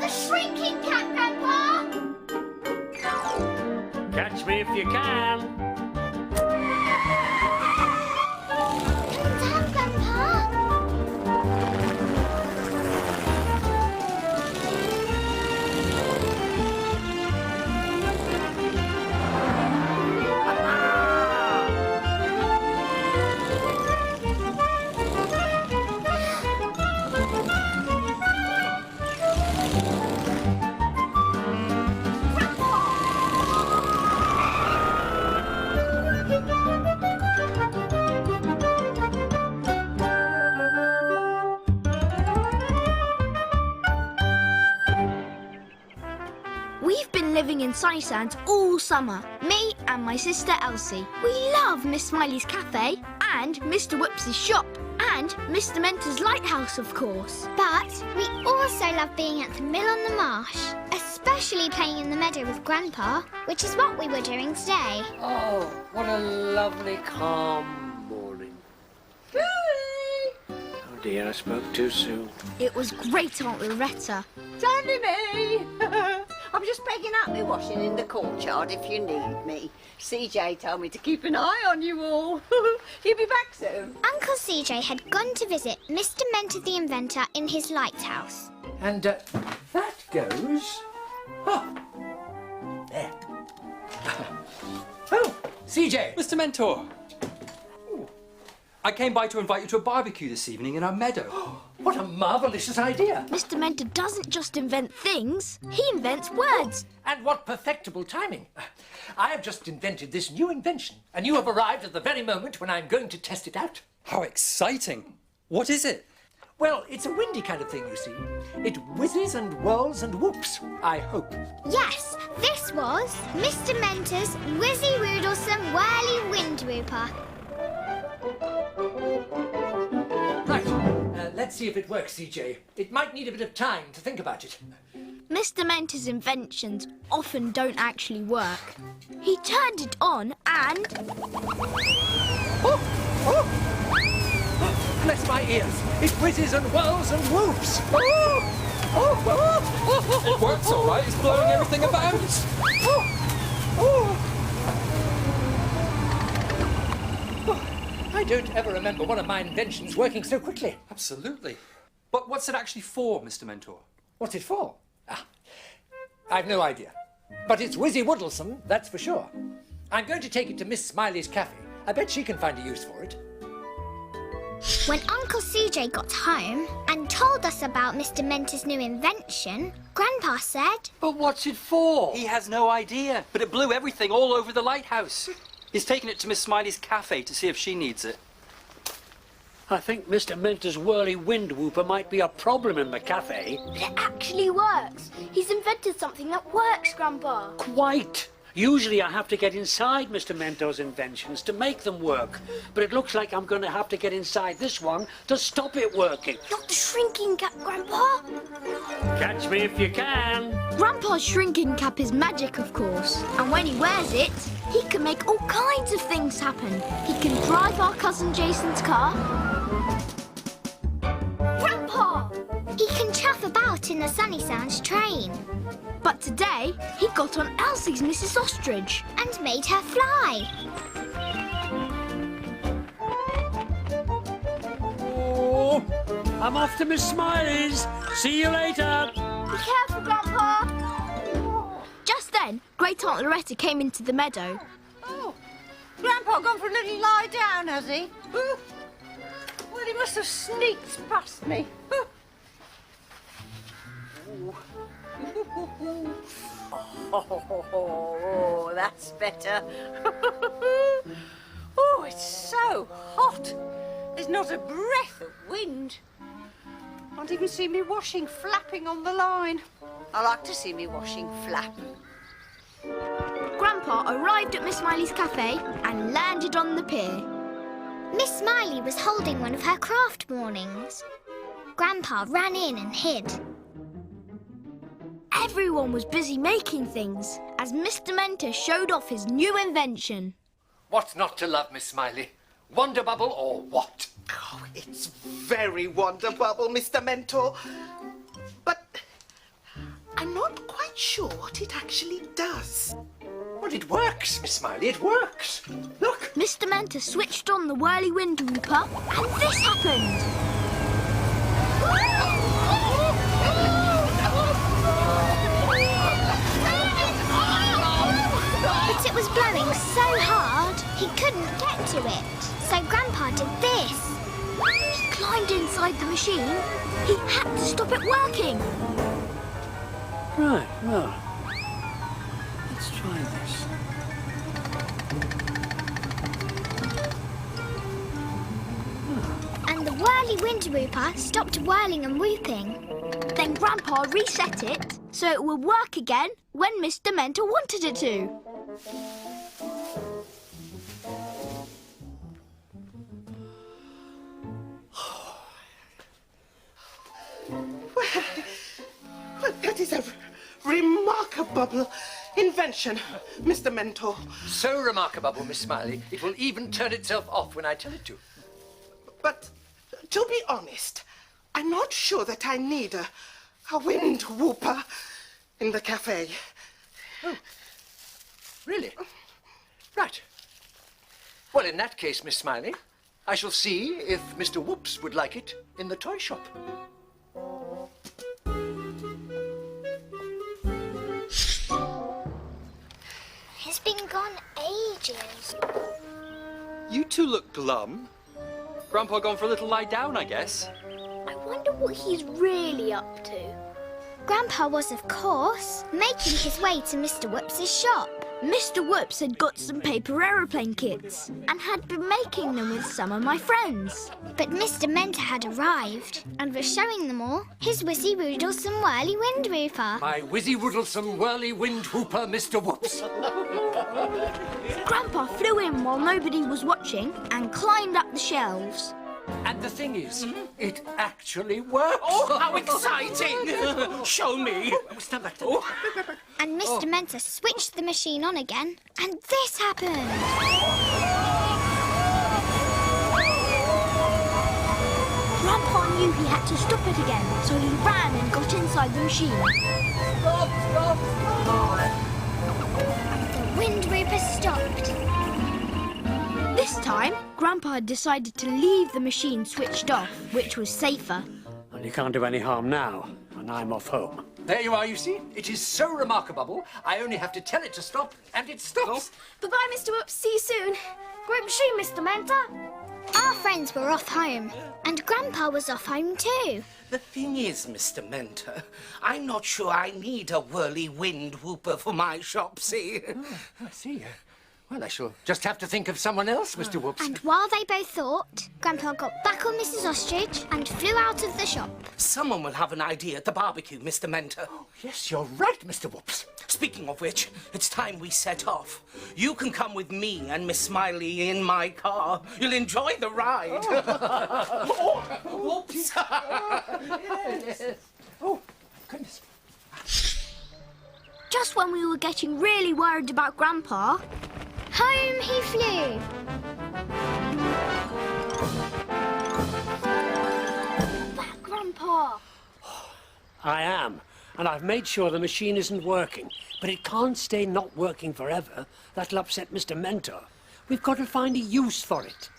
The shrinking cat, Grandpa! Catch me if you can. Down, Grandpa! We've been living in Sunnysand all summer, me and my sister Elsie. We love Miss Smiley's cafe and Mr. Whips's shop and Mr. Mentor's lighthouse, of course. But we also love being at the mill on the marsh, especially playing in the meadow with Grandpa, which is what we were doing today. Oh, what a lovely, calm morning. Oh dear, I spoke too soon. It was great, Aunt Loretta. Only me. I'm just packing up my washing in the courtyard if you need me. CJ told me to keep an eye on you all. He'll be back soon. Uncle CJ had gone to visit Mr. Mentor the inventor in his lighthouse. And that goes... Oh, there. Oh, CJ. Mr. Mentor. I came by to invite you to a barbecue this evening in our meadow. What a marvellous idea. Mr. Mentor doesn't just invent things, he invents words. And what perfectible timing. I have just invented this new invention, and you have arrived at the very moment when I'm going to test it out. How exciting. What is it? Well, it's a windy kind of thing, you see. It whizzes and whirls and whoops, I hope. Yes, this was Mr. Mentor's Whizzywoodlesome Whirly Windwhooper. Right, let's see if it works, CJ. It might need a bit of time to think about it. Mr. Mentor's inventions often don't actually work. He turned it on and... Oh! Oh! Bless my ears. It whizzes and whirls and whoops. Oh! Oh! Oh! Oh! It works all right. It's blowing everything about. Oh! Oh! I don't ever remember one of my inventions working so quickly. Absolutely. But what's it actually for, Mr. Mentor? What's it for? I've no idea. But it's Whizzywoodlesome, that's for sure. I'm going to take it to Miss Smiley's cafe. I bet she can find a use for it. When Uncle CJ got home and told us about Mr. Mentor's new invention, Grandpa said... But what's it for? He has no idea, but it blew everything all over the lighthouse. He's taken it to Miss Smiley's cafe to see if she needs it. I think Mr. Mentor's Whirly Windwhooper might be a problem in the cafe. But it actually works. He's invented something that works, Grandpa. Quite. Usually I have to get inside Mr. Mentor's inventions to make them work. But it looks like I'm going to have to get inside this one to stop it working. Not the shrinking cap, Grandpa. Catch me if you can. Grandpa's shrinking cap is magic, of course. And when he wears it, he can make all kinds of things happen. He can drive our cousin Jason's car. Grandpa! He can chuff about in the Sunnysand train. But today, he got on Elsie's Mrs. Ostrich. And made her fly. Oh, I'm off to Miss Smiley's. See you later. Be careful, Grandpa. Just then, Great Aunt Loretta came into the meadow. Oh, Grandpa gone for a little lie down, has he? Well, he must have sneaked past me. Oh, that's better. Oh, it's so hot. There's not a breath of wind. Can't even see me washing flapping on the line. I like to see me washing flap. Grandpa arrived at Miss Smiley's cafe and landed on the pier. Miss Smiley was holding one of her craft mornings. Grandpa ran in and hid. Everyone was busy making things as Mr. Mentor showed off his new invention. What's not to love, Miss Smiley? Wonder Bubble or what? Oh, it's very Wonder Bubble, Mr. Mentor. But sure what it actually does. Well, it works, Miss Smiley, it works. Look. Mr. Mentor switched on the Whirly Windwhooper, and this happened. But it was blowing so hard, he couldn't get to it. So Grandpa did this. He climbed inside the machine. He had to stop it working. Right, well, let's try this. And the Whirly Windwhooper stopped whirling and whooping. Then Grandpa reset it so it would work again when Mr. Mentor wanted it to. Well, that is a remarkable invention, Mr. Mentor. So remarkable, Miss Smiley, it will even turn itself off when I tell it to. But to be honest, I'm not sure that I need a Windwhooper in the cafe. Oh, really? Right. Well, in that case, Miss Smiley, I shall see if Mr. Whoops would like it in the toy shop. He's been gone ages. You two look glum. Grandpa gone for a little lie down, I guess. I wonder what he's really up to. Grandpa was, of course, making his way to Mr. Whoops's shop. Mr. Whoops had got some paper aeroplane kits and had been making them with some of my friends. But Mr. Mentor had arrived and was showing them all his Whizzywoodlesome Whirly Windwhooper. My Whizzywoodlesome Whirly Windwhooper, Mr. Whoops. Grandpa flew in while nobody was watching and climbed up the shelves. And the thing is, it actually works. Oh, how exciting! Show me. Stand back. And Mr. Mentor switched the machine on again, and this happened. Grandpa knew he had to stop it again, so he ran and got inside the machine. The Windwhooper stopped. This time, Grandpa had decided to leave the machine switched off, which was safer. Well, you can't do any harm now, and I'm off home. There you are, you see. It is so remarkable. I only have to tell it to stop, and it stops. Bye-bye, Mr. Whoops. See you soon. Great machine, Mr. Mentor. Our friends were off home, and Grandpa was off home too. The thing is, Mr. Mentor, I'm not sure I need a Whirly Windwhooper for my shop, see? I see. Well, I shall just have to think of someone else, Mr. Whoops. And while they both thought, Grandpa got back on Mrs. Ostrich and flew out of the shop. Someone will have an idea at the barbecue, Mr. Mentor. Yes, you're right, Mr. Whoops. Speaking of which, it's time we set off. You can come with me and Miss Smiley in my car. You'll enjoy the ride. Whoops. Oh, goodness. Just when we were getting really worried about Grandpa, Home he flew. back Grandpa. I am, and I've made sure the machine isn't working. But it can't stay not working forever. That'll upset Mr. Mentor. We've got to find a use for it.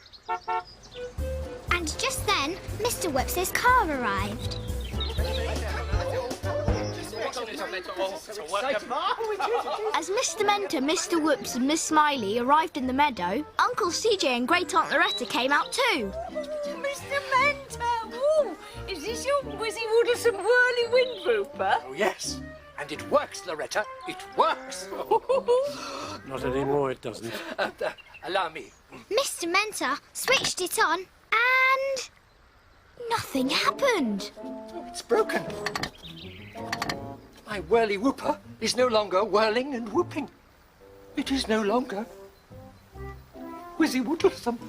And just then, Mr. Whoops's car arrived. As Mr. Mentor, Mr. Whoops and Miss Smiley arrived in the meadow, Uncle CJ and Great Aunt Loretta came out too. Mr. Mentor! Ooh, is this your Whizzywoodlesome Whirly Windwhooper? Oh, yes. And it works, Loretta. It works. Not anymore, it doesn't. Allow me. Mr. Mentor switched it on, and Nothing happened. Oh, it's broken. My whirly whooper is no longer whirling and whooping. It is no longer Whizzywoodlesome.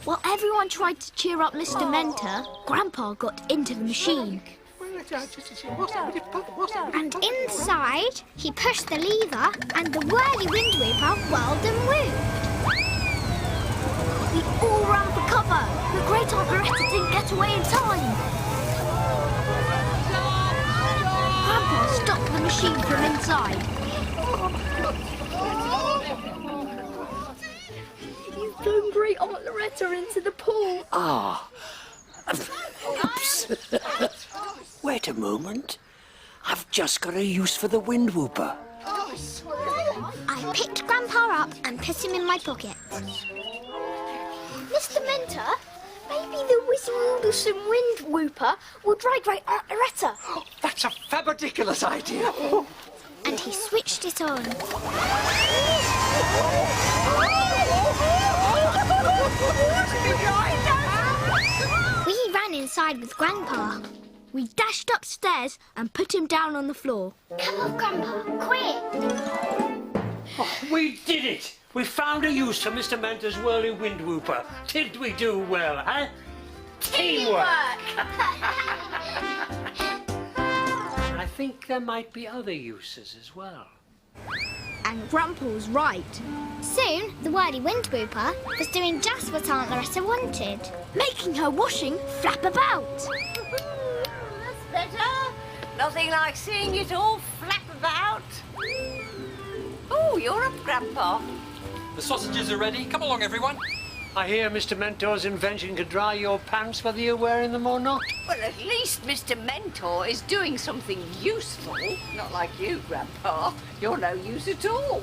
While everyone tried to cheer up Mr. Mentor, Grandpa got into the machine. And inside, he pushed the lever, and the Whirly Windwhooper whirled and whooped. We all ran for cover, but Great Aunt Loretta didn't get away in time. inside. You've blown great Aunt Loretta into the pool. Ah. Oops. Wait a moment. I've just got a use for the Windwhooper. I picked Grandpa up and put him in my pocket. Mr. Mentor, maybe the Whizzywoodlesome Windwhooper will dry great Aunt Loretta. That's a fabadiculous idea. And he switched it on. We ran inside with Grandpa. We dashed upstairs and put him down on the floor. Come on, Grandpa, quick! We did it! We found a use for Mr. Mentor's Whirly Windwhooper. Did we do well, huh? Teamwork! I think there might be other uses as well. And Grandpa was right, Soon, the Whirly Windwhooper was doing just what Aunt Loretta wanted. making her washing flap about. That's better. Nothing like seeing it all flap about. Oh, you're up, Grandpa. The sausages are ready. Come along, everyone. I hear Mr. Mentor's invention can dry your pants whether you're wearing them or not. Well, at least Mr. Mentor is doing something useful. Not like you, Grandpa. You're no use at all.